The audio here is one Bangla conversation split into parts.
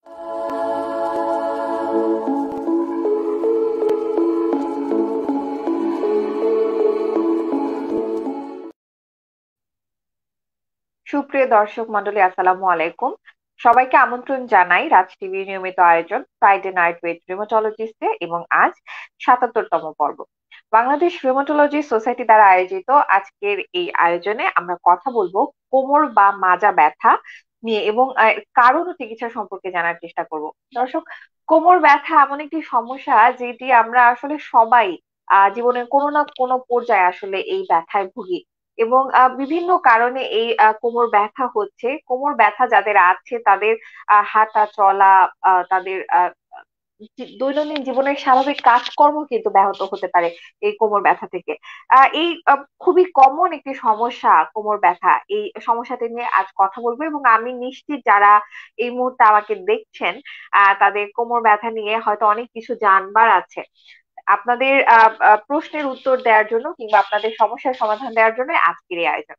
সুপ্রিয় দর্শক মন্ডলী, আসসালামু আলাইকুম। সবাইকে আমন্ত্রণ জানাই রাজ টিভির নিয়মিত আয়োজন ফ্রাইডে নাইট উইথ রিউমাটোলজিস্টে, এবং আজ ৭৭তম পর্ব। বাংলাদেশ রিউমাটোলজি সোসাইটি দ্বারা আয়োজিত আজকের এই আয়োজনে আমরা কথা বলবো কোমর বা মাজা ব্যথা নিয়ে, এবং কারণ ও চিকিৎসা সম্পর্কে জানার চেষ্টা করব। দর্শক, কোমর ব্যথা এমন একটি সমস্যা যেটি আমরা আসলে সবাই জীবনের কোনো না কোনো পর্যায়ে আসলে এই ব্যথায় ভুগি, এবং বিভিন্ন কারণে এই কোমর ব্যথা হচ্ছে। কোমর ব্যথা যাদের আছে তাদের হাঁটা চলা, তাদের দৈনন্দিন জীবনের স্বাভাবিক কাজকর্ম কিন্তু ব্যাহত হতে পারে এই কোমর ব্যথা থেকে। এই খুবই কমন একটি সমস্যা কোমর ব্যথা। এই সমস্যাটি নিয়ে আজ কথা বলবো, এবং আমি নিশ্চিত যারা এই মুহূর্তে আমাকে দেখছেন তাদের কোমর ব্যথা নিয়ে হয়তো অনেক কিছু জানবার আছে। আপনাদের প্রশ্নের উত্তর দেওয়ার জন্য কিংবা আপনাদের সমস্যার সমাধান দেওয়ার জন্য আজকের এই আয়োজন।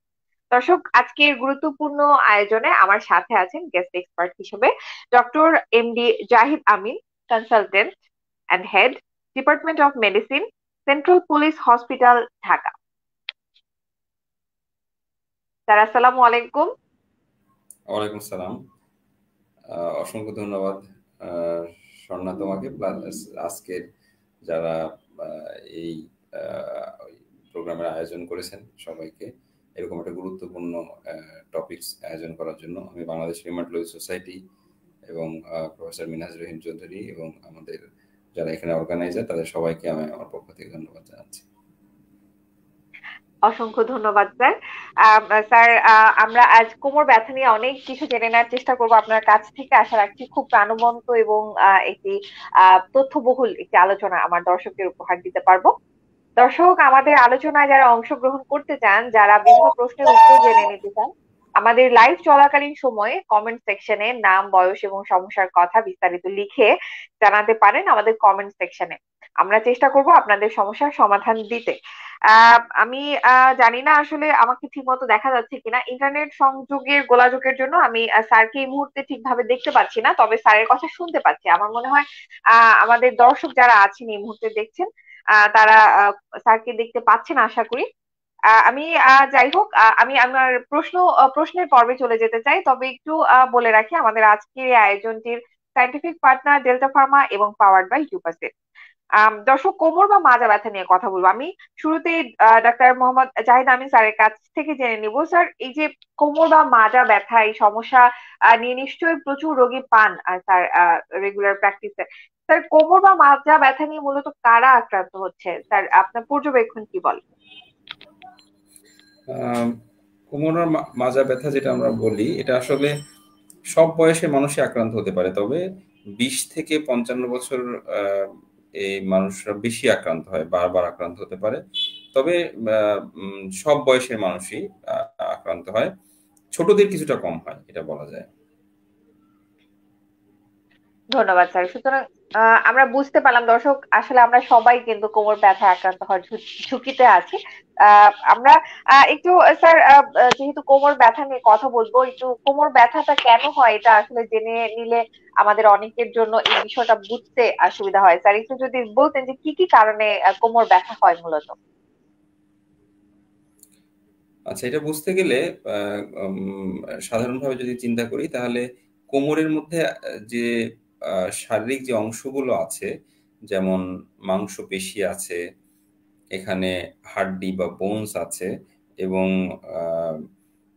দর্শক, আজকের গুরুত্বপূর্ণ আয়োজনে আমার সাথে আছেন গেস্ট এক্সপার্ট হিসেবে doctor MD Zahid Amin, consultant and head, department of medicine, central police hospital, Dhaka. Sir, আসসালামু আলাইকুম। ওয়ালাইকুম সালাম। অসংখ্য ধন্যবাদ স্বর্ণা তোমাকে, প্লাস আজকের যারা এই প্রোগ্রামের আয়োজন করেছেন সবাইকে এরকম একটা গুরুত্বপূর্ণ টপিকস আয়োজন করার জন্য। আমি বাংলাদেশ রিউমাটোলজি সোসাইটি এবং প্রফেসর মিনহাজ রহিম চৌধুরী এবং আমাদের যারা এখানে অর্গানাইজার তাদের সবাইকে আমি আমার পক্ষ থেকে ধন্যবাদ জানাচ্ছি। অসংখ্য ধন্যবাদ স্যার। স্যার, আমরা আজ কোমর ব্যথা নিয়ে অনেক কিছু জেনে নেওয়ার চেষ্টা করব আপনার কাছ থেকে। আশা রাখছি খুব প্রাণবন্ত এবং একটি তথ্যবহুল একটি আলোচনা আমার দর্শকদের উপহার দিতে পারবো। দর্শক, আমাদের আলোচনায় যারা অংশগ্রহণ করতে চান, যারা বিভিন্ন প্রশ্নের উত্তর জেনে নিতে চান, আমাদের লাইভ চলাকালীন সময়ে কমেন্ট সেকশনে নাম, বয়স এবং সমস্যার কথা বিস্তারিত লিখে জানাতে পারেন আমাদের কমেন্ট সেকশনে। আমরা চেষ্টা করব আপনাদের সমস্যার সমাধান দিতে। আমি জানি না আসলে আমাকে ঠিক মতো দেখা যাচ্ছে কিনা। ইন্টারনেট সংযোগের গোলাযোগের জন্য আমি স্যারকে এই মুহূর্তে ঠিকভাবে দেখতে পাচ্ছি না, তবে স্যারের কথা শুনতে পাচ্ছি। আমার মনে হয় আমাদের দর্শক যারা আছেন এই মুহূর্তে দেখছেন, তারা স্যারকে দেখতে পাচ্ছেন আশা করি। আমি যাই হোক, আমি আমার প্রশ্নের পর্বে চলে যেতে চাই, তবে একটু বলে রাখি আমাদের আজকের এই আয়োজনটির সায়েন্টিফিক পার্টনার ডেল্টা ফার্মা এবং পাওয়ার্ড বাই ইউপাসেট। দর্শক, কোমর বা মাজা ব্যথা নিয়ে কথা বলবো। আমি শুরুতে ডাক্তার মোহাম্মদ জাহিদ আমিন স্যারের কাছ থেকে জেনে নিব। স্যার, এই যে কোমর বা মাজা ব্যথা এই সমস্যা নিয়ে নিশ্চয়ই প্রচুর রোগী পান স্যার রেগুলার প্র্যাকটিসে। স্যার, কোমর বা মাজা ব্যথা নিয়ে মূলত কারা আক্রান্ত হচ্ছে, স্যার আপনার পর্যবেক্ষণ কি বলে? কোমর আর মাজা ব্যথা যেটা আমরা বলি, এটা আসলে সব বয়সে মানুষই আক্রান্ত হতে পারে, তবে 20 থেকে 55 বছর এই মানুষরা বেশি আক্রান্ত হয়, বারবার আক্রান্ত হতে পারে। তবে সব বয়সের মানুষই আক্রান্ত হয়, ছোটদের কিছুটা কম হয়, এটা বলা যায়। ধন্যবাদ স্যার। সুতরাং আমরা বুঝতে পারলাম দর্শক, আসলে আমরা সবাই কিন্তু কোমর ব্যথায় আক্রান্ত হওয়ার ঝুঁকিতে আছি। আমরা একটু স্যার, যেহেতু কোমর ব্যথা নিয়ে কথা বলবো, একটু কোমর ব্যথাটা কেন হয় এটা আসলে জেনে নিলে আমাদের অনেকের জন্য এই বিষয়টা বুঝতে সুবিধা হয়। স্যার, একটু যদি বলতেন যে কি কি কারণে কোমর ব্যথা হয় মূলত। আচ্ছা, এটা বুঝতে গেলে সাধারণভাবে যদি চিন্তা করি তাহলে কোমরের মধ্যে যে শারীরিক যে অংশগুলো আছে, যেমন মাংসপেশি আছে, এখানে হাড্ডি বা বোনস আছে, এবং আহ,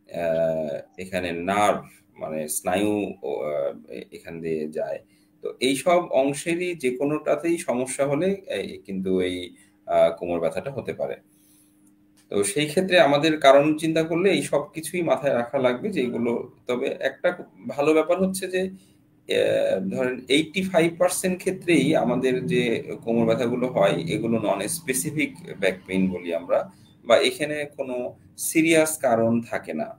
আহ, এখানে নার্ভ মানে স্নায়ু এখান দিয়ে যায়। তো এই সব অংশেরই যে কোনোটাতেই সমস্যা হলে কিন্তু এই কোমর ব্যথাটা হতে পারে। তো সেই ক্ষেত্রে আমাদের কারণ চিন্তা করলে এই সব কিছুই মাথায় রাখা লাগবে যে এগুলো। তবে একটা ভালো ব্যাপার হচ্ছে যে ধরেন 85% ক্ষেত্রেই আমাদের যে কোমর ব্যথাগুলো হয় এগুলো নন স্পেসিফিক ব্যাক পেইন বলি আমরা, বা এখানে কোনো সিরিয়াস কারণ থাকে না।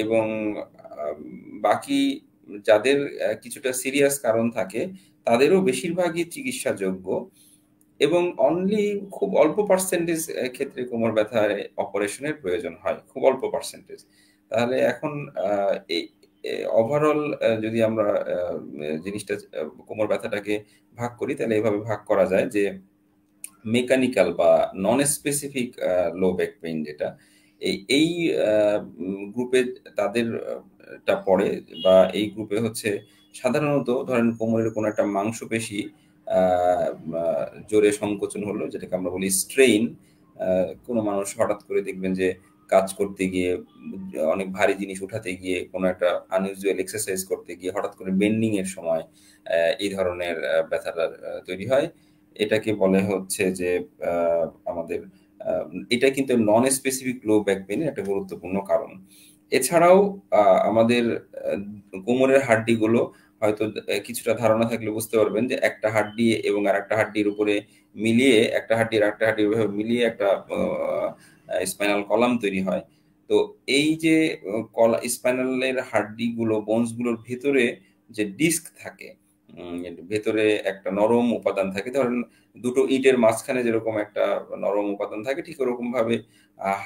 এবং আহ, বাকি যাদের কিছুটা সিরিয়াস কারণ থাকে তাদেরও বেশিরভাগই চিকিৎসাযোগ্য, এবং অনলি খুব অল্প পার্সেন্টেজ ক্ষেত্রে কোমর ব্যথায় অপারেশনের প্রয়োজন হয়, খুব অল্প পার্সেন্টেজ। তাহলে এখন ওভারঅল যদি আমরা জিনিসটা কোমর ব্যথাটাকে ভাগ করি, তাহলে এভাবে ভাগ করা যায় যে মেকানিক্যাল বা non specific low back pain যেটা এই গ্রুপে তাদের টা পড়ে, বা এই গ্রুপে হচ্ছে সাধারণত ধরেন কোমরের কোনো একটা মাংসপেশি আহ, জোরে সংকোচন হলো, যেটাকে আমরা বলি স্ট্রেইন। কোনো মানুষ হঠাৎ করে দেখবেন যে কাজ করতে গিয়ে, অনেক ভারী জিনিস উঠাতে গিয়ে, কোনো একটা আনইউজুয়াল এক্সারসাইজ করতে গিয়ে হঠাৎ করে বেন্ডিং এর সময় এই ধরনের ব্যথাটা তৈরি হয়। এটাকে বলে হচ্ছে যে আমাদের আহ, এটা কিন্তু নন স্পেসিফিক লো ব্যাক পেইনের একটা গুরুত্বপূর্ণ কারণ। এছাড়াও আমাদের কোমরের হাড্ডিগুলো হয়তো কিছুটা ধারণা থাকলে বুঝতে পারবেন যে একটা হাড্ডি এবং আর একটা হাড্ডির উপরে মিলিয়ে, একটা হাড্ডি আর একটা হাড্ডির উপরে মিলিয়ে একটা স্পাইনাল কলাম তৈরি হয়। তো এই যে স্পাইনালের হাড্ডিগুলো, বোনস গুলোর ভেতরে যে ডিস্ক থাকে, ভেতরে একটা নরম উপাদান থাকে, ধরেন দুটো ইটের মাঝখানে যেরকম একটা নরম উপাদান থাকে, ঠিক ওরকম ভাবে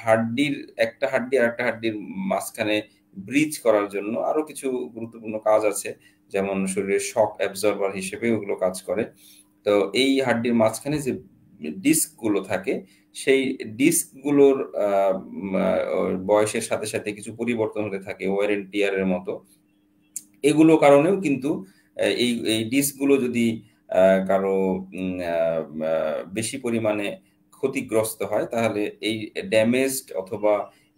হাড্ডির, একটা হাড্ডি আর একটা হাড্ডির মাঝখানে ব্রিজ করার জন্য আরো কিছু গুরুত্বপূর্ণ কাজ আছে। যেমন শরীরের শক অ্যাবজর্বার হিসেবে ওগুলো কাজ করে। তো এই হাড্ডির মাঝখানে যে ডিস্ক গুলো থাকে, সেই ডিস্ক গুলোর বয়সের সাথে সাথে কিছু পরিবর্তন হতে থাকে, ওয়ার এন্ড টিয়ার এর মতো। এগুলো কারণেও কিন্তু এই এই ডিস্কগুলো যদি কারো বেশি পরিমাণে ক্ষতিগ্রস্ত হয়, তাহলে এই ড্যামেজড অথবা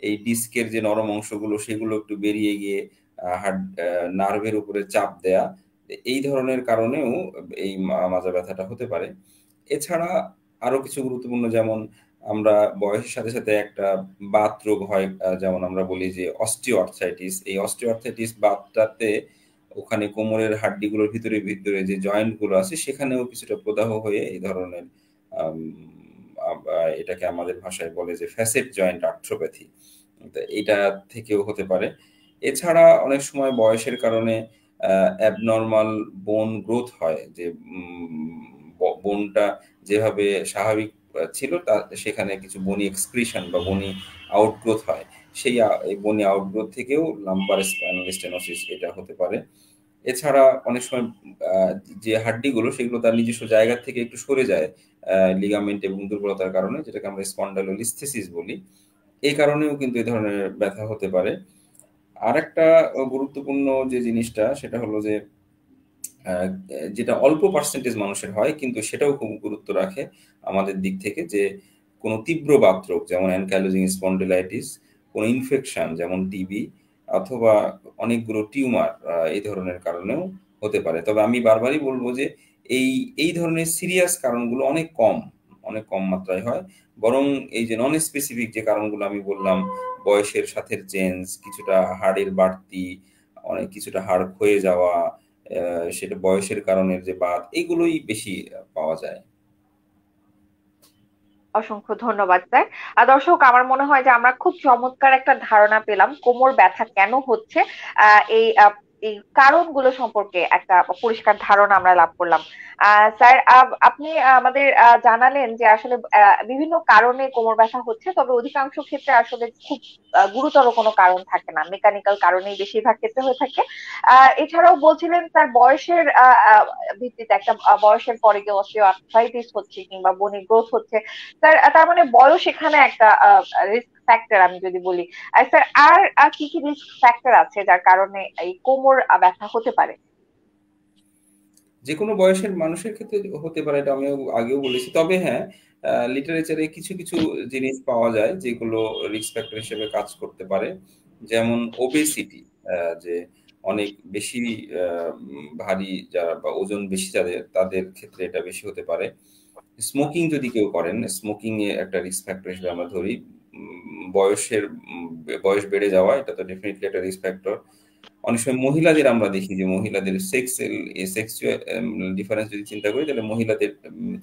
এই ডিস্কের যে নরম অংশগুলো সেগুলো একটু বেরিয়ে গিয়ে হার্ট নার্ভের উপরে চাপ দেয়া, এই ধরনের কারণেও এই মাজা ব্যথাটা হতে পারে। এছাড়া আরো কিছু গুরুত্বপূর্ণ, যেমন আমরা বয়সের সাথে সাথে একটা বাত রোগ হয়, যেমন আমরা বলি যে অস্টিও আর্থ্রাইটিস। এই অস্টিও আর্থ্রাইটিস বাতটাতে ওখানে কোমরের হাড্ডিগুলোর ভিতরে ভিতরে যে জয়েন্ট গুলো আছে সেখানেও কিছুটা প্রদাহ হয়ে এই ধরনের আম, এটাকে আমাদের ভাষায় বলে যে ফ্যাসেট জয়েন্ট আর্থ্রোপ্যাথি, এটা থেকেও হতে পারে। এছাড়া অনেক সময় বয়সের কারণে অ্যাবনর্মাল বোন গ্রোথ হয়, যে বোনটা যেভাবে স্বাভাবিক ছিল তা সেখানে কিছু বনি এক্সক্রিশন বা বনি আউটগ্রোথ হয়। এই বনি আউটগ্রোথ থেকেও লাম্বার স্পাইনাল স্টেনোসিস এটা হতে পারে। এছাড়া অনেক সময় আহ, যে হাড্ডিগুলো সেগুলো তার নিজস্ব জায়গা থেকে একটু সরে যায় লিগামেন্ট এবং দুর্বলতার কারণে, যেটাকে আমরা স্পন্ডালোলিস্থেসিস বলি। এই কারণেও কিন্তু এই ধরনের ব্যথা হতে পারে। আরেকটা গুরুত্বপূর্ণ যে জিনিসটা সেটা হলো যে আহ, যেটা অল্প পার্সেন্টেজ মানুষের হয়, কিন্তু সেটাও খুব গুরুত্ব রাখে আমাদের দিক থেকে, যে কোনো তীব্র বাতরোগ যেমন অ্যানকাইলোজিং স্পন্ডিলাইটিস, কোনো ইনফেকশন যেমন টিবি, অথবা অনেকগুলো টিউমার এই ধরনের কারণেও হতে পারে। তবে আমি বারবারই বলবো যে এই এই ধরনের সিরিয়াস কারণগুলো অনেক কম, অনেক কম মাত্রায় হয়। বরং এই যে নন স্পেসিফিক যে কারণগুলো আমি বললাম, বয়সের সাথে চেঞ্জ, কিছুটা হাড়ের বাড়তি, অনেক কিছুটা হাড় ক্ষয়ে যাওয়া, সেটা বয়সের কারণে যে বাত, এগুলোই বেশি পাওয়া যায়। অসংখ্য ধন্যবাদ স্যার। দর্শক, আমার মনে হয় যে আমরা খুব চমৎকার একটা ধারণা পেলাম কোমর ব্যথা কেন হচ্ছে। এই এই কারণগুলো সম্পর্কে একটা পরিষ্কার ধারণা আমরা লাভ করলাম। স্যার, আপনি আমাদের জানালেন যে আসলে বিভিন্ন কারণে কোমর ব্যথা হচ্ছে, তবে অধিকাংশ ক্ষেত্রে আসলে খুব গুরুতর কোনো কারণ থাকে না, মেকানিক্যাল কারণেই বেশিরভাগ ক্ষেত্রে হয়ে থাকে। এছাড়াও বলছিলেন তার বয়সের ভিত্তিতে একটা বয়সের পরে গিয়ে অস্টিওআর্থ্রাইটিস হচ্ছে কিংবা বনি গ্রোথ হচ্ছে। স্যার, তার মানে বয়স এখানে একটা রিস্ক ফ্যাক্টর আমি যদি বলি। স্যার, আর কি কি রিস্ক ফ্যাক্টর আছে যার কারণে এই কোমর ব্যথা হতে পারে? যে কোনো বয়সের মানুষের ক্ষেত্রে হতে পারে, এটা আমিও আগেও বলেছি। তবে হ্যাঁ, লিটারেচারে কিছু কিছু জিনিস পাওয়া যায় যেগুলো রিস্ক ফ্যাক্টর হিসেবে কাজ করতে পারে। যেমন ওবেসিটি, যে অনেক বেশি ভারী যারা বা ওজন বেশি যাদের, তাদের ক্ষেত্রে এটা বেশি হতে পারে। স্মোকিং যদি কেউ করেন, স্মোকিং এ একটা রিস্ক ফ্যাক্টর হিসেবে আমরা ধরি। বয়সের বয়স বেড়ে যাওয়া, এটা তো ডেফিনেটলি একটা রিস্ক ফ্যাক্টর। অনেক সময় মহিলাদের আমরা দেখি যে মহিলাদের সেক্সুয়াল ডিফারেন্স যদি চিন্তা করি, তাহলে মহিলাদের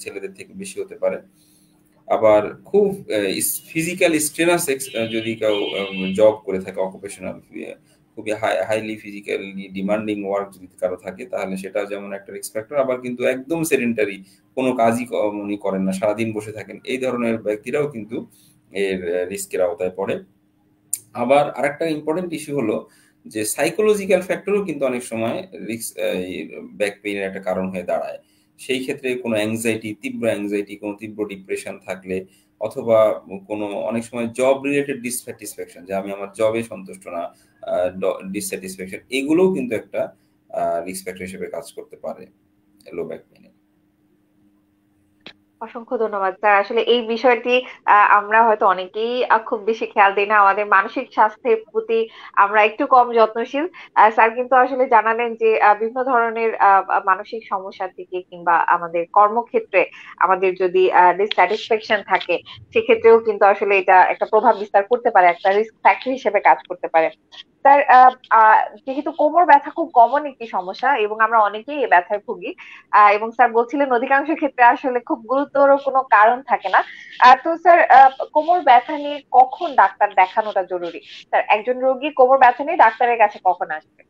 ছেলেদের থেকে বেশি হতে পারে। আবার খুব ফিজিক্যাল স্ট্রেনাস যদি কেউ জব করে থাকে, অকুপেশনাল খুবই হাইলি ফিজিক্যালি ডিমান্ডিং ওয়ার্ক যদি কারো থাকে, তাহলে সেটা যেমন একটা রিস্ক ফ্যাক্টর। আবার কিন্তু একদম সেডেন্টারি, কোনো কাজই উনি করেন না, সারাদিন বসে থাকেন, এই ধরনের ব্যক্তিরাও কিন্তু এর রিস্কের আওতায় পড়ে। আবার আরেকটা ইম্পর্টেন্ট ইস্যু হলো যে সাইকোলজিক্যাল ফ্যাক্টরও কিন্তু অনেক সময় রিস্ক ব্যাক পেইনের একটা কারণ হয়ে দাঁড়ায়। সেই ক্ষেত্রে কোনো অ্যাংজাইটি, তীব্র অ্যাংজাইটি, কোনো তীব্র ডিপ্রেশন থাকলে, অথবা কোনো অনেক সময় জব রিলেটেড ডিসস্যাটিসফ্যাকশন, যে আমি আমার জবে সন্তুষ্ট না, ডিসস্যাটিসফ্যাকশন, এগুলোও কিন্তু একটা রিস্ক ফ্যাক্টর হিসেবে কাজ করতে পারে লো ব্যাক পেইনে। অসংখ্য ধন্যবাদ স্যার। আসলে এই বিষয়টি আমরা হয়তো অনেকেই খুব বেশি খেয়াল দিই না, আমাদের মানসিক স্বাস্থ্যের প্রতি আমরা একটু কম যত্নশীল। স্যার কিন্তু আসলে জানালেন যে বিভিন্ন ধরনের মানসিক সমস্যার দিকে কিংবা আমাদের কর্মক্ষেত্রে আমাদের যদি ডিসস্যাটিসফ্যাকশন থাকে, সেক্ষেত্রেও কিন্তু আসলে এটা একটা প্রভাব বিস্তার করতে পারে, একটা রিস্ক ফ্যাক্টর হিসেবে কাজ করতে পারে। স্যার, যেহেতু কোমর ব্যথা খুব কমন একটি সমস্যা এবং আমরা অনেকেই এই ব্যথায় ভুগি, এবং স্যার বলছিলেন অধিকাংশ ক্ষেত্রে আসলে খুব গুরুতর কোনো কারণ থাকে না। তো স্যার, কোমর ব্যথা নিয়ে কখন ডাক্তার দেখানোটা জরুরি? স্যার, একজন রোগী কোমর ব্যথা নিয়ে ডাক্তারের কাছে কখন আসবে?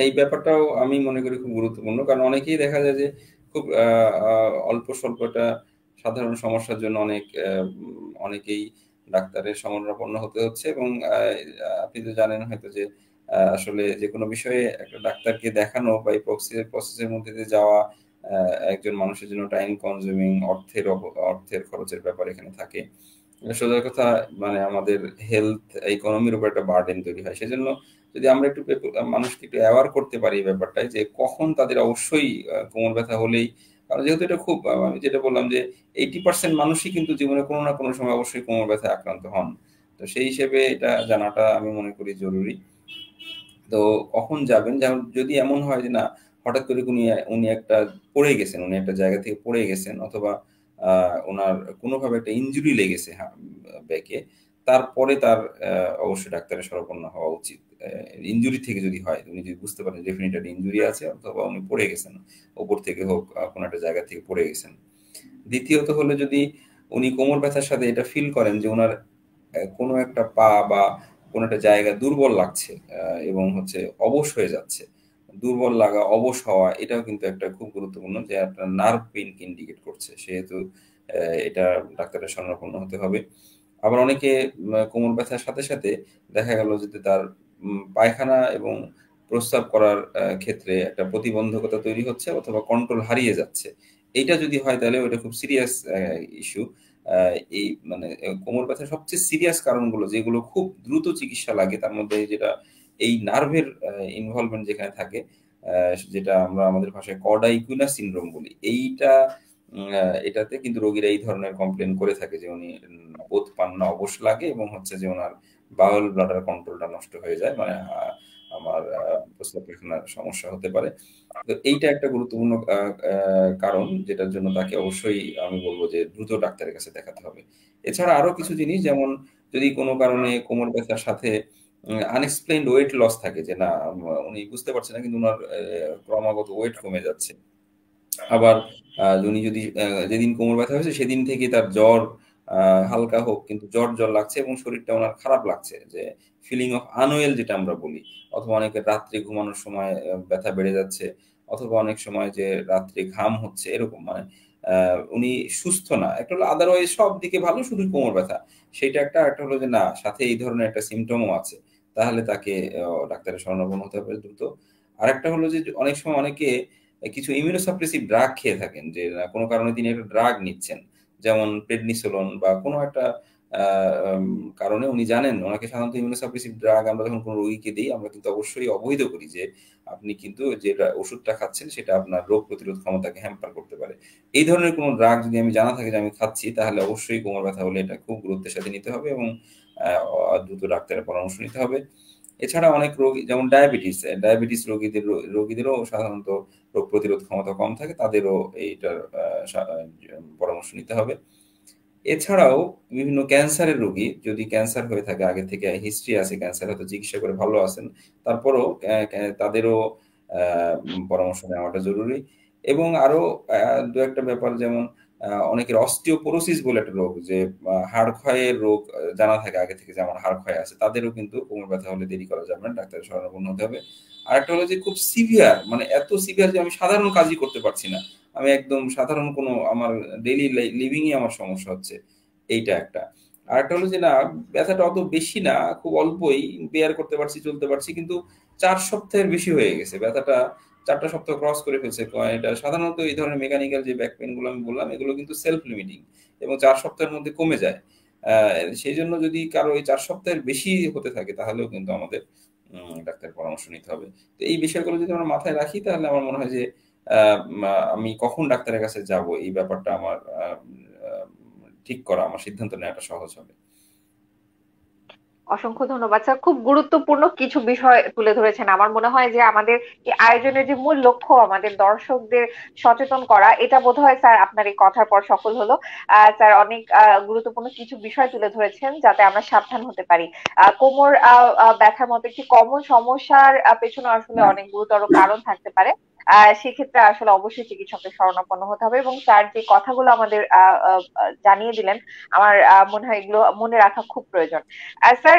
এই ব্যাপারটাও আমি মনে করি খুব গুরুত্বপূর্ণ, কারণ অনেকেই দেখা যায় যে খুব অল্প স্বল্প একটা সাধারণ সমস্যার জন্য অনেকেই ডাক্তারের শরণাপন্ন হতে হচ্ছে। এবং আপনি তো জানেন হয়তো যে আসলে যে কোনো বিষয়ে একটা ডাক্তারকে দেখানো বা এই প্রসেসের মধ্যে দিয়ে যাওয়া একজন মানুষের জন্য টাইম কনজিউমিং, অর্থের খরচের ব্যাপার এখানে থাকে। সোজা কথা, মানে আমাদের হেলথ ইকোনমির উপর একটা বার্ডেন তৈরি হয়। সেজন্য যদি আমরা একটু মানুষকে একটু অ্যাওয়ার করতে পারি এই ব্যাপারটায়, যে কখন তাদের অবশ্যই কোমর ব্যথা হলেই, কারণ যেহেতু এটা খুব আমি যেটা বললাম যে 80% মানুষই কিন্তু জীবনে কোনো না কোনো সময় অবশ্যই কোমর ব্যথায় আক্রান্ত হন। তো সেই হিসেবে এটা জানাটা আমি মনে করি জরুরি। তো কখন যাবেন, যেমন যদি এমন হয় যে না, হঠাৎ করে উনি উনি একটা পড়ে গেছেন, উনি একটা জায়গা থেকে পড়ে গেছেন, অথবা ওনার কোনোভাবে একটা ইনজুরি লেগেছে ব্যাকে, তারপরে তার অবশ্যই ডাক্তারের শরণাপন্ন হওয়া উচিত। ইনজুরি থেকে যদি হয়, উনি যদি বুঝতে পারেন ডেফিনেট একটা ইনজুরি আছে, অথবা উনি পড়ে গেছেন, ওপর থেকে হোক, কোনো একটা জায়গা থেকে পড়ে গেছেন। দ্বিতীয়ত হলো, যদি উনি কোমর ব্যথার সাথে এটা ফিল করেন যে উনার কোনো একটা পা বা কোনো একটা জায়গা দুর্বল লাগছে, এবং হচ্ছে অবশ হয়ে যাচ্ছে। দুর্বল লাগা, অবশ হওয়া, এটাও কিন্তু একটা খুব গুরুত্বপূর্ণ, যে আপনার নার্ভ পেইনকে ইন্ডিকেট করছে। সেহেতু এটা ডাক্তারের শরণাপন্ন হতে হবে। আবার অনেকে কোমর ব্যথার সাথে সাথে দেখা গেল যে তার পায়খানা এবং প্রস্রাব করার ক্ষেত্রে একটা প্রতিবন্ধকতা তৈরি হচ্ছে, অথবা কন্ট্রোল হারিয়ে যাচ্ছে। এইটা যদি হয় তাহলে ওটা খুব সিরিয়াস ইস্যু। এই মানে কোমর ব্যথার সবচেয়ে সিরিয়াস কারণগুলো, যেগুলো খুব দ্রুত চিকিৎসা লাগে, তার মধ্যে যেটা এই নার্ভের ইনভলভমেন্ট যেখানে থাকে, যেটা আমরা আমাদের ভাষায় কর্ডা ইকুইনাস সিনড্রোম বলি। এটাতে কিন্তু রোগীরা এই ধরনের কমপ্লেন করে থাকে, যে উনি বোধ পান না, অবশ লাগে, এবং হচ্ছে যে ওনার বাউল ব্লাডার কন্ট্রোলটা নষ্ট হয়ে যায়, মানে আমার প্রস্রাব পায়খানার সমস্যা হতে পারে। তো এইটা একটা গুরুত্বপূর্ণ কারণ, যেটার জন্য তাকে অবশ্যই আমি বলবো যে দ্রুত ডাক্তারের কাছে দেখাতে হবে। এছাড়া আরো কিছু জিনিস, যেমন যদি কোনো কারণে কোমর ব্যথার সাথে আনএক্সপ্লেইনড ওয়েট লস থাকে, যে না উনি বুঝতে পারছেন না, কিন্তু উনার ক্রমাগত ওয়েট কমে যাচ্ছে। আবার উনি যদি যেদিন কোমর ব্যথা হয়েছে সেদিন থেকে তার জ্বর হালকা হোক, কিন্তু জ্বর জ্বর লাগছে, এবং শরীরটা ওনার খারাপ লাগছে, যে ফিলিং অফ আনওয়েল যেটা আমরা বলি। অথবা অনেকের রাত্রে ঘুমানোর সময় ব্যথা বেড়ে যাচ্ছে, অথবা অনেক সময় যে রাত্রে ঘাম হচ্ছে, এরকম, মানে উনি সুস্থ না। একটা হলো আদারওয়াইজ সব দিকে ভালো, শুধু কোমর ব্যথা, সেটা একটা। একটা হলো যে না, সাথে এই ধরনের একটা সিমটমও আছে, তাহলে তাকে ডাক্তারের শরণাপন্ন হতে হবে দ্রুত। আরেকটা হলো যে অনেক সময় অনেকে কিছু ইমিউনোসাপ্রেসিভ ড্রাগ খেয়ে থাকেন, যে কোনো কারণে তিনি একটা ড্রাগ নিচ্ছেন, যেমন প্রেডনিসোলন বা কোনো একটা কারণে উনি জানেন। ওনাকে সাধারণত ইমিউনোসাপ্রেসিভ ড্রাগ আমরা যখন কোনো রোগীকে দিই, আমরা কিন্তু অবশ্যই অবহিত করি যে আপনি কিন্তু যে ওষুধটা খাচ্ছেন সেটা আপনার রোগ প্রতিরোধ ক্ষমতাকে হ্যাম্পার করতে পারে। এই ধরনের কোনো ড্রাগ যদি আমি জানা থাকে যে আমি খাচ্ছি, তাহলে অবশ্যই কোমর ব্যথা হলে এটা খুব গুরুত্বের সাথে নিতে হবে, এবং দ্রুত ডাক্তারের পরামর্শ নিতে হবে। এছাড়া অনেক রোগী, যেমন ডায়াবেটিস রোগীদেরও সাধারণত রোগ প্রতিরোধ ক্ষমতা কম থাকে, তাদেরও এইটার পরামর্শ নিতে হবে। এছাড়াও বিভিন্ন ক্যান্সারের রোগী, যদি ক্যান্সার হয়ে থাকে, আগে থেকে হিস্ট্রি আছে, ক্যান্সার হয়তো চিকিৎসা করে ভালো আছেন, তারপরও তাদেরও পরামর্শ নেওয়াটা জরুরি। এবং আরো দু একটা ব্যাপার, যেমন অনেকের অস্টিওপোরোসিস বলে একটা রোগ, যে হাড় ক্ষয়ের রোগ জানা থাকে আগে থেকে, যেমন হাড় ক্ষয় আছে, তাদেরও কিন্তু কোমর ব্যথা হলে দেরি করা যাবে না, ডাক্তারের শরণাপন্ন হতে হবে। আরেকটা হলো যে খুব সিভিয়ার, মানে এত সিভিয়ার যে আমি সাধারণ কাজই করতে পারছি না, আমি একদম সাধারণ কোনো আমার ডেইলি লিভিং আমার সমস্যা হচ্ছে, এইটা একটা। আর একটা হলো যে না, ব্যথাটা অত বেশি না, খুব অল্পই, বেয়ার করতে পারছি, চলতে পারছি, কিন্তু 4 সপ্তাহের বেশি হয়ে গেছে ব্যথাটা, 4টা সপ্তাহ ক্রস করে ফেলছে। এটা সাধারণত এই ধরনের মেকানিক্যাল যে ব্যাক পেন গুলো আমি বললাম, এগুলো কিন্তু সেলফ লিমিটিং এবং 4 সপ্তাহের মধ্যে কমে যায়। সেই জন্য যদি কারো এই 4 সপ্তাহের বেশি হতে থাকে তাহলেও কিন্তু আমাদের ডাক্তারের পরামর্শ নিতে হবে। তো এই বিষয়গুলো যদি আমরা মাথায় রাখি তাহলে আমার মনে হয় যে আমি কখন ডাক্তারের কাছে যাব এই ব্যাপারটা আমার আহ, ঠিক করা, আমার সিদ্ধান্ত নেওয়াটা সহজ হবে। অসংখ্য ধন্যবাদ স্যার, খুব গুরুত্বপূর্ণ কিছু বিষয় তুলে ধরেছেন। আমার মনে হয় যে আমাদের এই আয়োজনের যে মূল লক্ষ্য আমাদের দর্শকদের সচেতন করা, এটা বোধহয় স্যার আপনার এই কথার পর সফল হলো। স্যার অনেক গুরুত্বপূর্ণ কিছু বিষয় তুলে ধরেছেন যাতে আমরা সাবধান হতে পারি। কোমর ব্যথার মতো একটি কমন সমস্যার পেছনে আসলে অনেক গুরুতর কারণ থাকতে পারে। সেক্ষেত্রে আসলে অবশ্যই চিকিৎসকের শরণাপন্ন হতে হবে, এবং স্যার যে কথাগুলো আমাদের জানিয়ে দিলেন, আমার মনে হয় এগুলো মনে রাখা খুব প্রয়োজন। স্যার,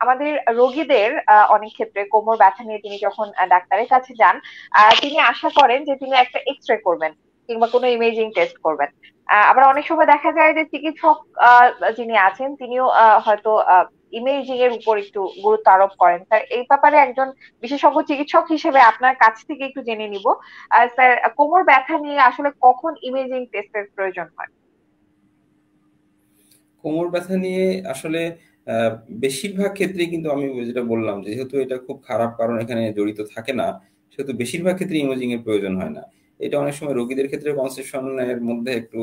আমাদের রোগীদের অনেক ক্ষেত্রে কোমর ব্যথা নিয়ে তিনি যখন ডাক্তারের কাছে যান, তিনি আশা করেন যে তিনি একটা এক্স রে করবেন কিংবা কোনো ইমেজিং টেস্ট করবেন। আবার অনেক সময় দেখা যায় যে চিকিৎসক আহ, যিনি আছেন তিনিও হয়তো ইমেজিং এর উপর একটু গুরুত্ব আরোপ করেন। স্যার, এই ব্যাপারে একজন বিশেষজ্ঞ চিকিৎসক হিসেবে আপনার কাছ থেকে একটু জেনে নিব, স্যার, কোমর ব্যথা নিয়ে আসলে কখন ইমেজিং টেস্টের প্রয়োজন হয়? কোমর ব্যথা নিয়ে আসলে আহ, বেশিরভাগ ক্ষেত্রেই কিন্তু আমি যেটা বললাম, যেহেতু এটা খুব খারাপ কারণ এখানে জড়িত থাকে না, সেহেতু বেশিরভাগ ক্ষেত্রে ইমেজিং এর প্রয়োজন হয় না। এটা অনেক সময় রোগীদের ক্ষেত্রে কনসেপশনের মধ্যে একটু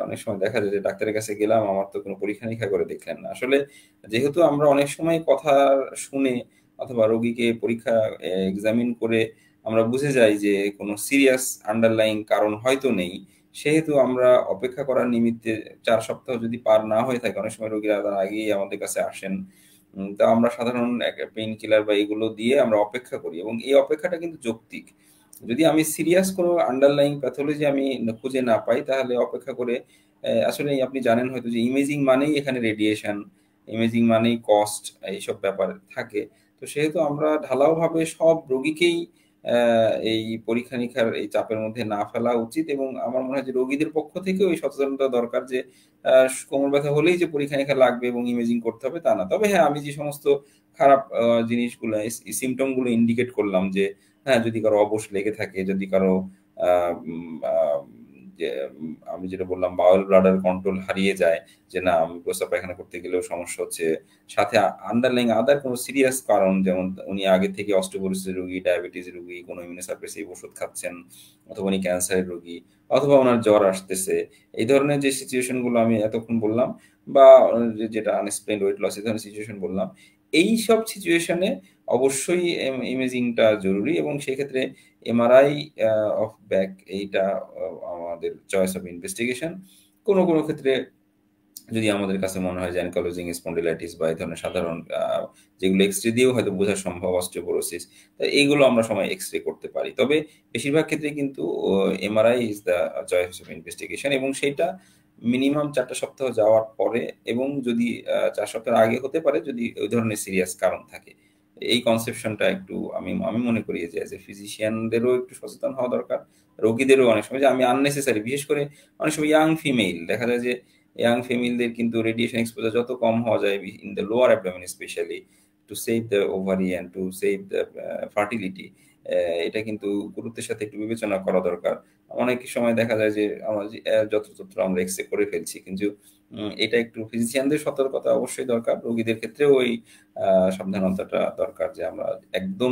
অনেক সময় দেখা যায় যে ডাক্তারের কাছে গেলাম, আমার তো কোনো পরীক্ষা নিরীক্ষা করে দেখলেন না। আসলে যেহেতু আমরা অনেক সময় কথা শুনে অথবা রোগীকে পরীক্ষা এক্সামিন করে আমরা বুঝে যাই যে কোনো সিরিয়াস আন্ডারলাইং কারণ হয়তো নেই, সেহেতু আমরা অপেক্ষা করার নিমিত্তে 4 সপ্তাহ যদি পার না হয়ে থাকে, অনেক সময় রোগীরা তার আগেই আমাদের কাছে আসেন, তা আমরা সাধারণ পেইন কিলার বা এগুলো দিয়ে আমরা অপেক্ষা করি, এবং এই অপেক্ষাটা কিন্তু যৌক্তিক। যদি আমি সিরিয়াস কোনো আন্ডারলাইং প্যাথোলজি আমি খুঁজে না পাই তাহলে অপেক্ষা করে আসলে আপনি জানেন হয়তো যে ইমেজিং মানেই এখানে রেডিয়েশন, ইমেজিং মানেই কস্ট, এইসব ব্যাপার থাকে। তো সেহেতু আমরা ঢালাওভাবে সব রোগীকেই এই পরীক্ষা নিরীক্ষার এই চাপের মধ্যে না ফেলা উচিত, এবং আমার মনে হয় যে রোগীদের পক্ষ থেকেও এই সচেতনতা দরকার যে কোমর ব্যথা হলেই যে পরীক্ষা নিরীক্ষা লাগবে এবং ইমেজিং করতে হবে তা না। তবে হ্যাঁ, আমি যে সমস্ত খারাপ জিনিসগুলো, সিমটম গুলো ইন্ডিকেট করলাম, যে হ্যাঁ যদি কারো অবশ লেগে থাকে, যদি কারো আহ, উম, আহ, যে আমি যেটা বললাম বাউল ব্লাডার কন্ট্রোল হারিয়ে যায়, যে না আমি প্রস্রাব পায়খানা করতে গেলেও সমস্যা হচ্ছে, সাথে আন্ডারলাইং আদার কোনো সিরিয়াস কারণ, যেমন উনি আগে থেকে অস্টিওপোরোসিস রোগী, ডায়াবেটিস রোগী, কোনো ইমিউনোসাপ্রেসিভ ওষুধ খাচ্ছেন, অথবা উনি ক্যান্সারের রোগী, অথবা ওনার জ্বর আসতেছে, এই ধরনের যে সিচুয়েশন গুলো আমি এতক্ষণ বললাম, বা যেটা আনএক্সপ্লেইনড ওয়েট লস, এই ধরনের সিচুয়েশন বললাম, এই সব সিচুয়েশনে অবশ্যই ইমেজিংটা জরুরি, এবং সেক্ষেত্রে এমআরআই অফ ব্যাক এইটা আমাদের চয়েস অফ ইনভেস্টিগেশন। কোনো কোনো ক্ষেত্রে যদি আমাদের কাছে মনে হয় যে অ্যানকালোজিং স্পন্ডিলাইটিস বা এই ধরনের সাধারণ যেগুলো এক্সরে দিয়েও হয়তো বোঝা সম্ভব, অস্টিওপোরোসিস, এইগুলো আমরা সময় এক্সরে করতে পারি। তবে বেশিরভাগ ক্ষেত্রে কিন্তু MRI is the choice of investigation, এবং সেইটা মিনিমাম 4টা সপ্তাহ যাওয়ার পরে, এবং যদি 4 সপ্তাহ আগে হতে পারে যদি ওই ধরনের সিরিয়াস কারণ থাকে। এই কনসেপশনটা একটু আমি আমি মনে করি যে এজ এ ফিজিশিয়ানদেরও একটু সচেতন হওয়া দরকার, রোগীদেরও অনেক সময় যে আমি আননেসেসারি, বিশেষ করে অনেক সময় ইয়াং ফিমেল দেখা যায় যে ইয়াং ফিমেলদের কিন্তু রেডিয়েশন এক্সপোজার যত কম হওয়া যায় in the lower abdomen specially, to save the ovary and to save the fertility, এটা কিন্তু গুরুত্বের সাথে একটু বিবেচনা করা দরকার। অনেক সময় দেখা যায় যে আমরা যত্রতত্র আমরা এক্সরে করে ফেলছি, কিন্তু এটা একটু ফিজিশিয়ানদের সতর্কতা অবশ্যই দরকার, রোগীদের ক্ষেত্রেও ওই সাবধানতাটা দরকার, যে আমরা একদম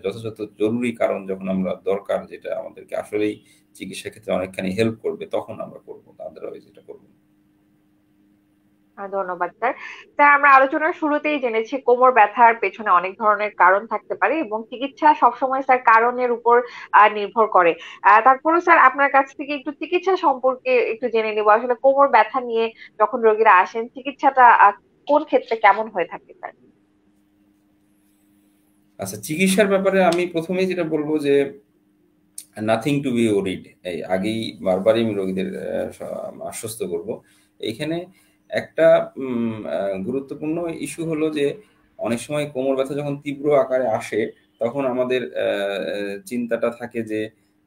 যথাযথ জরুরি কারণ যখন আমরা দরকার, যেটা আমাদেরকে আসলেই চিকিৎসা ক্ষেত্রে অনেকখানি হেল্প করবে, তখন আমরা করবো, আদারওয়াইজ এটা করবো না। ধন্যবাদ স্যার। স্যার, আমরা আলোচনার শুরুতেই জেনেছি কোমর ব্যথার পেছনে অনেক ধরনের কারণ থাকতে পারে এবং চিকিৎসা সবসময় স্যার কারণের উপর নির্ভর করে। তারপরেও স্যার আপনার কাছ থেকে একটু চিকিৎসা সম্পর্কে একটু জেনে নিব, আসলে কোমর ব্যথা নিয়ে যখন রোগীরা আসেন চিকিৎসাটা কোন ক্ষেত্রে কেমন হয়ে থাকে স্যার? আচ্ছা, চিকিৎসার ব্যাপারে আমি প্রথমেই যেটা বলবো যে নাথিং টু বি ওরিড, এই আগেই বারবারই আমি রোগীদের আশ্বস্ত করব। এইখানে একটা গুরুত্বপূর্ণ ইস্যু হলো যে অনেক সময় কোমর ব্যথা যখন তীব্র আকারে আসে, তখন আমাদের চিন্তাটা থাকে যে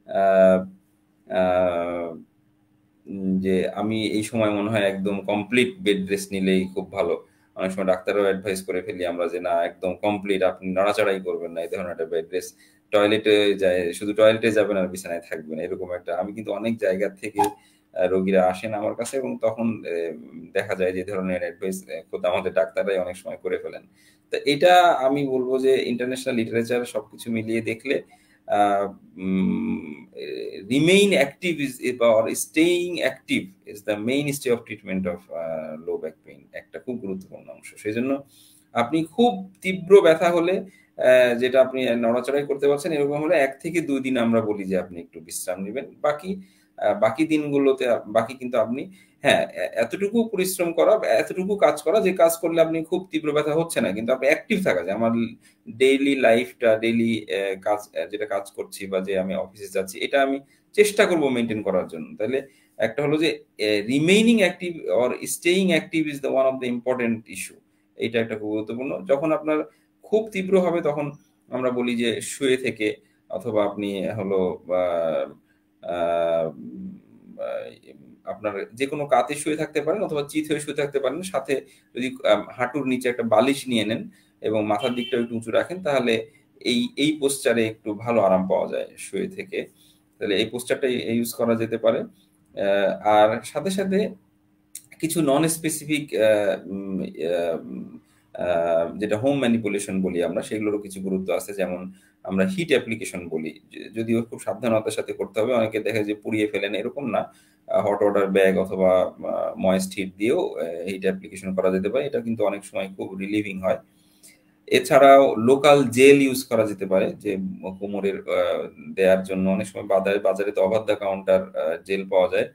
আহ, আহ, যে আমি এই সময় মনে হয় একদম কমপ্লিট বেড রেস্ট নিলেই খুব ভালো। অনেক সময় ডাক্তারও অ্যাডভাইস করে ফেলি আমরা যে না একদম কমপ্লিট আপনি নড়াচড়াই করবেন না, এই ধরনের একটা বেড রেস্ট। টয়লেটে যায়, শুধু টয়লেটে যাবেন আর বিছানায় থাকবেন, এরকম একটা। আমি কিন্তু অনেক জায়গা থেকে রোগীরা আসেন আমার কাছে, এবং তখন দেখা যায় যে এই ধরনের অ্যাডভাইস খোদ আমাদের ডাক্তাররাই অনেক সময় করে ফেলেন। তো এটা আমি বলবো যে ইন্টারন্যাশনাল লিটারেচার সবকিছু মিলিয়ে দেখলে remain active is or staying active is the mainstay of treatment of low back pain, একটা খুব গুরুত্বপূর্ণ অংশ। সেই জন্য আপনি খুব তীব্র ব্যথা হলে যেটা আপনি নড়াচড়াই করতে পারছেন এরকম হলে 1 থেকে 2 দিন আমরা বলি যে আপনি একটু বিশ্রাম নেবেন। বাকি দিনগুলোতে বাকি কিন্তু আপনি, হ্যাঁ, এতটুকু পরিশ্রম করা, এতটুকু কাজ করা যে কাজ করলে আপনি খুব তীব্র ব্যথা হচ্ছে না, কিন্তু আপনি অ্যাক্টিভ থাকা, যে আমার ডেইলি লাইফটা, ডেইলি কাজ, যেটা কাজ করছি বা যে আমি অফিসে যাচ্ছি, এটা আমি চেষ্টা করব মেনটেন করার জন্য। তাহলে একটা হলো যে remaining active or staying active is the one of the important issue. এইটা একটা খুব গুরুত্বপূর্ণ। যখন আপনার খুব তীব্র হবে তখন আমরা বলি যে শুয়ে থেকে, অথবা আপনি হলো আহ, আহ, আপনার যে কোনো কাতে শুয়ে থাকতে পারেন, অথবা চিত হয়ে শুয়ে থাকতে পারেন, সাথে যদি হাঁটুর নিচে একটা বালিশ নিয়ে নেন এবং মাথার দিকটা একটু উঁচু রাখেন, তাহলে এই এই পোস্টারে একটু ভালো আরাম পাওয়া যায় শুয়ে থেকে। তাহলে এই পোস্টারটা ইউজ করা যেতে পারে। আর সাথে সাথে কিছু নন স্পেসিফিক যেটা হোম ম্যানিপুলেশন বলি আমরা, সেগুলোরও কিছু গুরুত্ব আছে। যেমন আমরা হিট অ্যাপ্লিকেশন বলি, যদিও খুব সাবধানতার সাথে করতে হবে, অনেকে দেখে যে পুড়িয়ে ফেলেন, এরকম না। হট ওয়াটার ব্যাগ অথবা ময়েস্ট হিট দিয়েও হিট অ্যাপ্লিকেশন করা যেতে পারে, এটা কিন্তু অনেক সময় খুব রিলিভিং হয়। এছাড়াও লোকাল জেল ইউজ করা যেতে পারে, যে কোমরের দেওয়ার জন্য। অনেক সময় বাজারে তো ওভার দ্য কাউন্টার জেল পাওয়া যায়।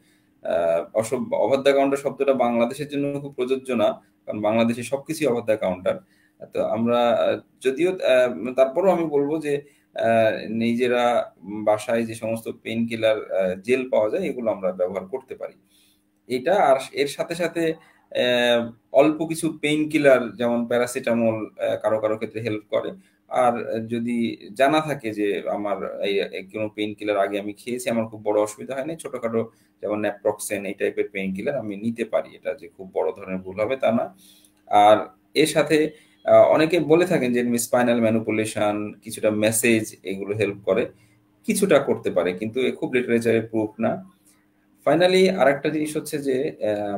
ওভার দ্য কাউন্টার শব্দটা বাংলাদেশের জন্য খুব প্রযোজ্য না, কারণ বাংলাদেশে সবকিছু ওভার দ্য কাউন্টার। তো আমরা যদিও তারপরেও আমি বলবো যে আহ, নিজেরা বাসায় যে সমস্ত পেইন কিলার জেল পাওয়া যায় এগুলো আমরা ব্যবহার করতে পারি। এটা আর এর সাথে সাথে আহ, অল্প কিছু পেইন কিলার যেমন প্যারাসিটামল কারো কারো ক্ষেত্রে হেল্প করে। আর যদি জানা থাকে যে আমার এই কোনো পেইন কিলার আগে আমি খেয়েছি, আমার খুব বড় অসুবিধা হয় না, ছোটখাটো যেমন ন্যাপ্রক্সেন এই টাইপের পেইন কিলার আমি নিতে পারি, এটা যে খুব বড় ধরনের ভুল হবে তা না। আর এর সাথে অনেকে বলে থাকেন যে স্পাইনাল ম্যানুপুলেশন, কিছুটা মেসেজ, এগুলো হেল্প করে, কিছুটা করতে পারে, কিন্তু এ খুব লিটারেচারে প্রুফ না। ফাইনালি আরেকটা জিনিস হচ্ছে যে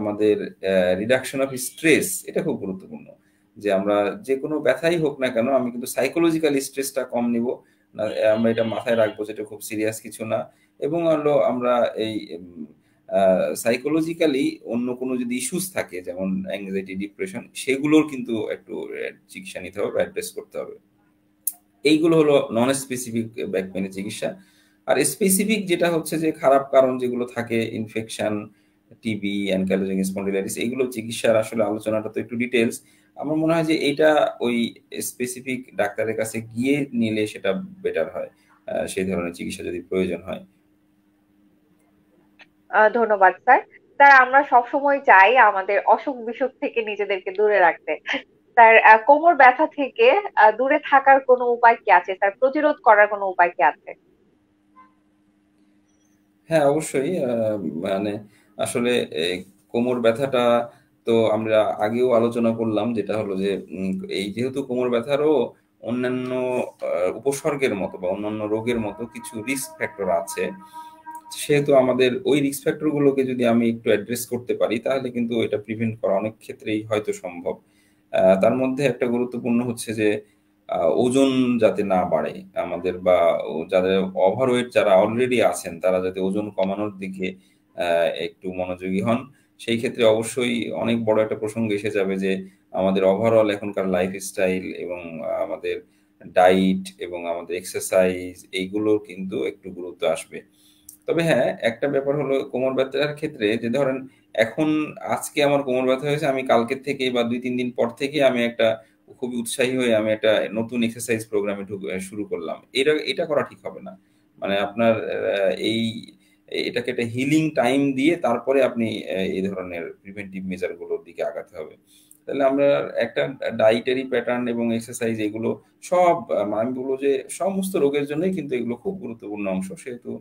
আমাদের রিডাকশন অফ স্ট্রেস, এটা খুব গুরুত্বপূর্ণ। যে আমরা যে কোনো ব্যথাই হোক না কেন, আমি কিন্তু সাইকোলজিক্যাল স্ট্রেসটা কম নিব না, আমরা এটা মাথায় রাখবো যেটা খুব সিরিয়াস কিছু না। এবং হলো আমরা এই সাইকোলজিক্যালি অন্য কোনো যদি ইস্যুস থাকে, যেমন অ্যাংজাইটি, ডিপ্রেশন, সেগুলোর কিন্তু একটু চিকিৎসা নিতে হবে, অ্যাড্রেস করতে হবে। এইগুলো হলো নন স্পেসিফিক ব্যাক পেইনের চিকিৎসা। আর স্পেসিফিক যেটা হচ্ছে যে খারাপ কারণ যেগুলো থাকে, ইনফেকশন, টিবি, অ্যানকাইলোজিং স্পন্ডিলাইটিস, এইগুলো চিকিৎসার আসলে আলোচনাটা তো একটু ডিটেলস। আমার মনে হয় যে এইটা ওই স্পেসিফিক ডাক্তারের কাছে গিয়ে নিলে সেটা বেটার হয়, সেই ধরনের চিকিৎসা যদি প্রয়োজন হয়। ধন্যবাদ স্যার। স্যার, আমরা সবসময় চাই আমাদের অসুখ বিসুখ থেকে নিজেদেরকে দূরে রাখতে। স্যার, কোমর ব্যথা থেকে দূরে থাকার কোনো উপায় কি আছে স্যার? প্রতিরোধ করার কোনো উপায় কি আছে? হ্যাঁ, অবশ্যই। মানে আসলে এই কোমর ব্যথাটা তো আমরা আগেও আলোচনা করলাম, যেটা হলো যে এই যেহেতু কোমর ব্যথারও অন্যান্য উপসর্গের মতো বা অন্যান্য রোগের মতো কিছু রিস্ক ফ্যাক্টর আছে, সেহেতু আমাদের ওই রিস্ক ফ্যাক্টর গুলোকে যদি আমি একটু অ্যাড্রেস করতে পারি, তাহলে কিন্তু এটা প্রিভেন্ট করা অনেক ক্ষেত্রেই হয়তো সম্ভব। তার মধ্যে একটা গুরুত্বপূর্ণ হচ্ছে যে ওজন যাতে না বাড়ে আমাদের, বা যাদের ওভারওয়েট, যারা অলরেডি আছেন, তারা যাতে ওজন কমানোর দিকে একটু মনোযোগী হন। সেই ক্ষেত্রে অবশ্যই অনেক বড় একটা প্রসঙ্গ এসে যাবে যে আমাদের ওভারঅল এখনকার লাইফস্টাইল এবং আমাদের ডাইট এবং আমাদের এক্সারসাইজ, এইগুলোর কিন্তু একটু গুরুত্ব আসবে। তবে হ্যাঁ, একটা ব্যাপার হলো কোমর ব্যথার ক্ষেত্রে, যে ধরেন এখন আজকে আমার কোমর ব্যথা হয়েছে, আমি কালকের থেকে বা 2-3 দিন পর থেকে আমি একটা খুবই উৎসাহী হয়ে আমি একটা নতুন এক্সারসাইজ প্রোগ্রামে শুরু করলাম, এটা এটা করা ঠিক হবে না। মানে আপনার এটাকে একটা হিলিং টাইম দিয়ে তারপরে আপনি এই ধরনের প্রিভেন্টিভ মেজার গুলোর দিকে আগাতে হবে। তাহলে আমরা একটা ডাইটারি প্যাটার্ন এবং এক্সারসাইজ, এগুলো সব আমি বলবো যে সমস্ত রোগের জন্যই কিন্তু এগুলো খুব গুরুত্বপূর্ণ অংশ। সেহেতু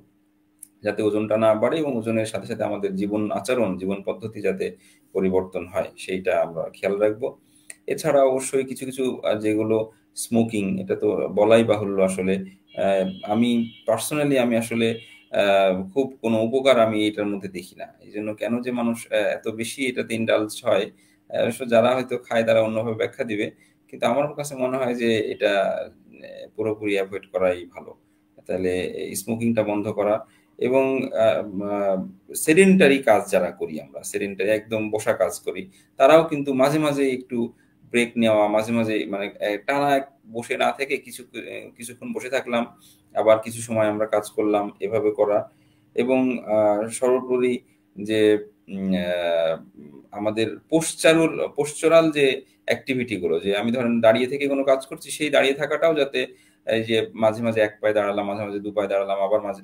যাতে ওজনটা না বাড়ে এবং ওজনের সাথে সাথে আমাদের জীবন আচরণ, জীবন পদ্ধতি যাতে পরিবর্তন হয় সেইটা আমরা খেয়াল রাখবো। এছাড়া অবশ্যই কিছু কিছু যেগুলো স্মোকিং, এটা তো বলাই বাহুল্য আসলে। আমি পার্সোনালি আমি আসলে খুব কোনো উপকার আমি এটার মধ্যে দেখি না। এই জন্য কেন যে মানুষ এত বেশি এটাতে ইন্ডালজ হয়, যারা হয়তো খায় তারা অন্যভাবে ব্যাখ্যা দিবে, কিন্তু আমার কাছে মনে হয় যে এটা পুরোপুরি অ্যাভয়েড করাই ভালো। তাহলে স্মোকিংটা বন্ধ করা এবং সেডেন্টারি কাজ যারা করি, আমরা সেডেন্টারি একদম বসা কাজ করি, তারাও কিন্তু মাঝে মাঝে একটু ব্রেক নেওয়া, মাঝে মাঝে মানে টানা বসে না থেকে কিছুক্ষণ বসে থাকলাম, আবার কিছু সময় আমরা কাজ করলাম, এভাবে করা। এবং সর্বোপরি যে আমাদের পোস্টারাল যে অ্যাক্টিভিটি গুলো, যে আমি ধরেন দাঁড়িয়ে থেকে কোনো কাজ করছি, সেই দাঁড়িয়ে থাকাটাও যাতে এই যে মাঝে মাঝে এক পায়ে দাঁড়ালাম, মাঝে মাঝে দু পায়ে দাঁড়ালাম, আবার মাঝে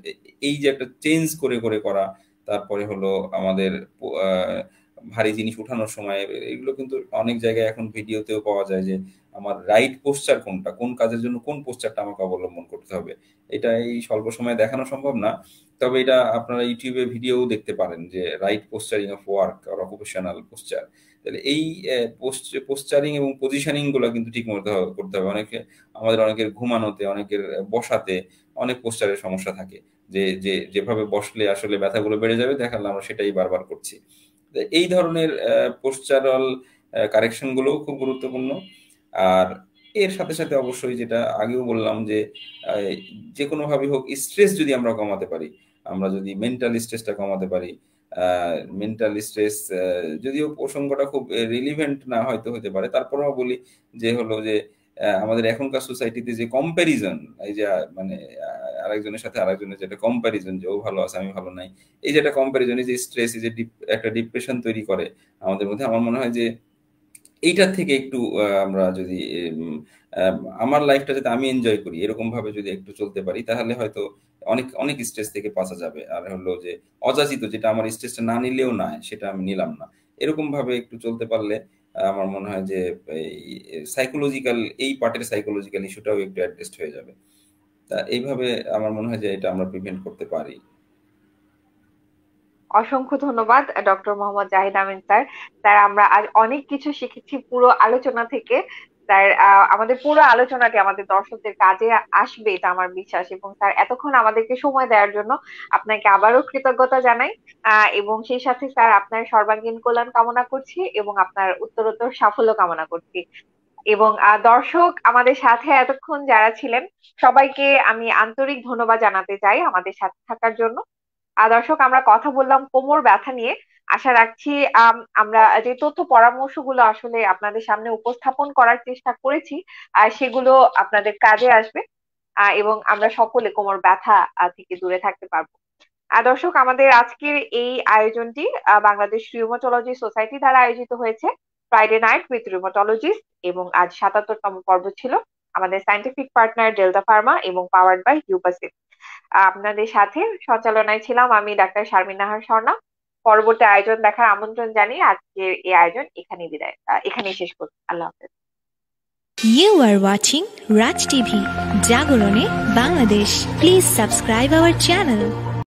এই যে একটা চেঞ্জ করে করে করা। তারপরে হলো আমাদের ভারী জিনিস উঠানোর সময়, এগুলো কিন্তু অনেক জায়গায় এখন ভিডিওতেও পাওয়া যায় যে আমার রাইট পোস্টার কোনটা, কোন কাজের জন্য কোন পোস্টারটা আমাকে অবলম্বন করতে হবে। এটা এই স্বল্প সময়ে দেখানো সম্ভব না, তবে এটা আপনারা ইউটিউবে ভিডিও দেখতে পারেন যে রাইট পোস্টারিং অফ ওয়ার্ক আর অকুপেশনাল পোস্টার। তাহলে এই পোস্টারিং এবং পজিশনিং গুলো কিন্তু ঠিক মতো করতে হবে। অনেকের ঘুমানোতে, অনেকের বসাতে অনেক পোস্টারের সমস্যা থাকে, যে যেভাবে বসলে আসলে ব্যথাগুলো বেড়ে যাবে, দেখালাম আমরা সেটাই বারবার করছি। এই ধরনের পোস্টারাল কারেকশন গুলো খুব গুরুত্বপূর্ণ। আর এর সাথে সাথে অবশ্যই যেটা আগেও বললাম যে যে কোনো ভাবে হোক স্ট্রেস যদি আমরা কমাতে পারি, আমরা যদি মেন্টাল স্ট্রেসটা কমাতে পারি, মেন্টাল স্ট্রেস যদিও প্রসঙ্গটা খুব রিলিভেন্ট না হয়তো হতে পারে, তারপরেও বলি যে হলো যে আমাদের এখনকার সোসাইটিতে যে কম্প্যারিজন, এই যে মানে আরেকজনের সাথে আরেকজনের যেটা কম্প্যারিজন, যে ও ভালো আছে আমি ভালো নাই, এই যে একটা কম্প্যারিজন, এই যে স্ট্রেস, এই যে একটা ডিপ্রেশন তৈরি করে আমাদের মধ্যে, আমার মনে হয় যে এইটার থেকে একটু আমরা যদি আমার লাইফটা যাতে আমি এনজয় করি এরকম ভাবে যদি একটু চলতে পারি, তাহলে হয়তো অনেক অনেক স্ট্রেস থেকে বাঁচা যাবে। আর হলো যে অযাচিত যেটা আমার স্ট্রেসটা না নিলেও না, সেটা আমি নিলাম না, এরকম ভাবে একটু চলতে পারলে আমার মনে হয় যে এই সাইকোলজিক্যাল, এই পার্টের সাইকোলজিক্যাল ইস্যুটাও একটু অ্যাডজাস্ট হয়ে যাবে। তা এইভাবে আমার মনে হয় যে এটা আমরা প্রিভেন্ট করতে পারি। অসংখ্য ধন্যবাদ ডক্টর মোহাম্মদ জাহিদ আমিন স্যার। স্যার আমরা আজ অনেক কিছু শিখেছি পুরো আলোচনা থেকে। স্যার আমাদের পুরো আলোচনাটি আমাদের দর্শকদের কাজে আসবে এটা আমার বিশ্বাস। এবং স্যার এতক্ষণ আমাদেরকে সময় দেওয়ার জন্য আপনাকে আবারও কৃতজ্ঞতা জানাই। এবং সেই সাথে স্যার আপনার সর্বাঙ্গীন কল্যাণ কামনা করছি এবং আপনার উত্তরোত্তর সাফল্য কামনা করছি। এবং দর্শক আমাদের সাথে এতক্ষণ যারা ছিলেন সবাইকে আমি আন্তরিক ধন্যবাদ জানাতে চাই আমাদের সাথে থাকার জন্য। দর্শক আমরা কথা বললাম কোমর ব্যথা নিয়ে। আশা রাখছি আমরা যে তথ্য পরামর্শগুলো আসলে আপনাদের সামনে উপস্থাপন করার চেষ্টা করেছি সেগুলো আপনাদের কাজে আসবে। এবং আমরা সকলে কোমর ব্যথা থেকে দূরে থাকতে পারবো। দর্শক আমাদের আজকের এই আয়োজনটি বাংলাদেশ রিউমাটোলজি সোসাইটি দ্বারা আয়োজিত হয়েছে, ফ্রাইডে নাইট উইথ রিউমাটোলজিস্ট। এবং আজ ৭৭তম পর্ব ছিল। আমাদের সায়েন্টিফিক পার্টনার ডেল্টা ফার্মা এবং পাওয়ার্ড বাই ইউপাসিফ। আপনাদের সাথে সঞ্চালনায় ছিলাম আমি ডাক্তার শারমিন নাহার স্বর্ণা। পরবর্তী আয়োজন দেখার আমন্ত্রণ জানিয়ে আজকের এই আয়োজন এখানেই শেষ করছি। আল্লাহ হাফেজ। You are watching Raj TV, Jagorone, Bangladesh. Please subscribe our channel.